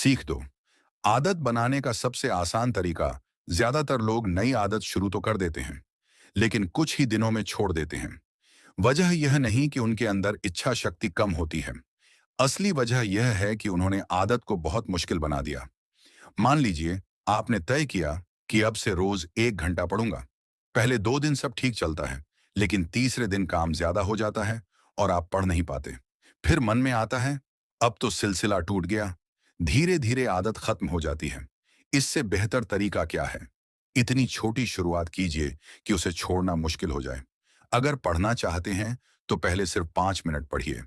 सीख दो। आदत बनाने का सबसे आसान तरीका, ज्यादातर लोग नई आदत शुरू तो कर देते हैं, लेकिन कुछ ही दिनों में छोड़ देते हैं। वजह यह नहीं कि उनके अंदर इच्छा शक्ति कम होती है। असली वजह यह है कि उन्होंने आदत को बहुत मुश्किल बना दिया। मान लीजिए, आपने तय किया कि अब से रोज 1 घंटा पढ़ूंगा। पहले 2 दिन सब ठीक चलता है, लेकिन तीसरे दिन काम ज्यादा हो जाता है और आप पढ़ नहीं पाते। फिर मन में आता है, अब तो सिलसिला टूट गया। धीरे धीरे आदत खत्म हो जाती है। इससे बेहतर तरीका क्या है? इतनी छोटी शुरुआत कीजिए कि उसे छोड़ना मुश्किल हो जाए। अगर पढ़ना चाहते हैं तो पहले सिर्फ 5 मिनट पढ़िए।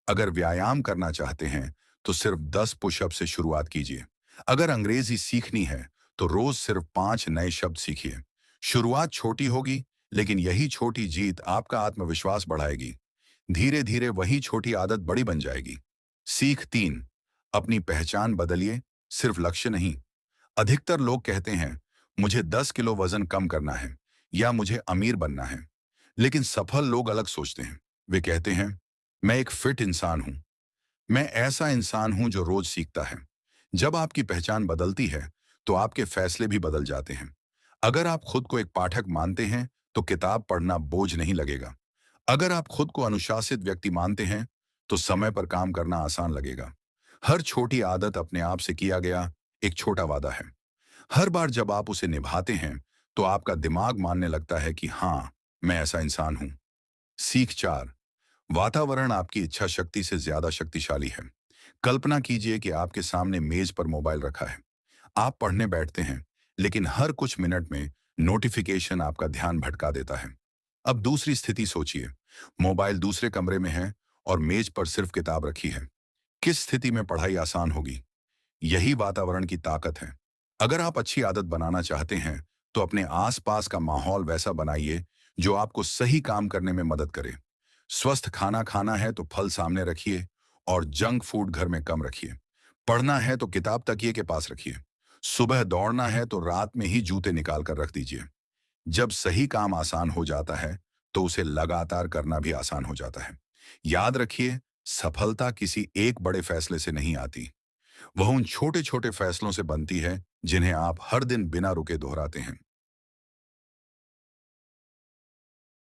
अगर व्यायाम करना चाहते हैं तो सिर्फ 10 पुशअप से शुरुआत कीजिए। अगर अंग्रेजी सीखनी है तो रोज सिर्फ 5 नए शब्द सीखिए। शुरुआत छोटी होगी, लेकिन यही छोटी जीत आपका आत्मविश्वास बढ़ाएगी। धीरे धीरे वही छोटी आदत बड़ी बन जाएगी। सीख 3, अपनी पहचान बदलिए, सिर्फ लक्ष्य नहीं। अधिकतर लोग कहते हैं, मुझे 10 किलो वजन कम करना है या मुझे अमीर बनना है। लेकिन सफल लोग अलग सोचते हैं। वे कहते हैं, मैं एक फिट इंसान हूं, मैं ऐसा इंसान हूं जो रोज सीखता है। जब आपकी पहचान बदलती है तो आपके फैसले भी बदल जाते हैं। अगर आप खुद को एक पाठक मानते हैं तो किताब पढ़ना बोझ नहीं लगेगा। अगर आप खुद को अनुशासित व्यक्ति मानते हैं तो समय पर काम करना आसान लगेगा। हर छोटी आदत अपने आप से किया गया एक छोटा वादा है। हर बार जब आप उसे निभाते हैं तो आपका दिमाग मानने लगता है कि हाँ, मैं ऐसा इंसान हूं। सीख 4, वातावरण आपकी इच्छा शक्ति से ज्यादा शक्तिशाली है। कल्पना कीजिए कि आपके सामने मेज पर मोबाइल रखा है। आप पढ़ने बैठते हैं, लेकिन हर कुछ मिनट में नोटिफिकेशन आपका ध्यान भटका देता है। अब दूसरी स्थिति सोचिए, मोबाइल दूसरे कमरे में है और मेज पर सिर्फ किताब रखी है। किस स्थिति में पढ़ाई आसान होगी? यही वातावरण की ताकत है। अगर आप अच्छी आदत बनाना चाहते हैं तो अपने आसपास का माहौल वैसा बनाइए जो आपको सही काम करने में मदद करे। स्वस्थ खाना खाना है तो फल सामने रखिए और जंक फूड घर में कम रखिए। पढ़ना है तो किताब तकिए के पास रखिए। सुबह दौड़ना है तो रात में ही जूते निकाल कर रख दीजिए। जब सही काम आसान हो जाता है तो उसे लगातार करना भी आसान हो जाता है। याद रखिए, सफलता किसी एक बड़े फैसले से नहीं आती, वह उन छोटे छोटे फैसलों से बनती है जिन्हें आप हर दिन बिना रुके दोहराते हैं।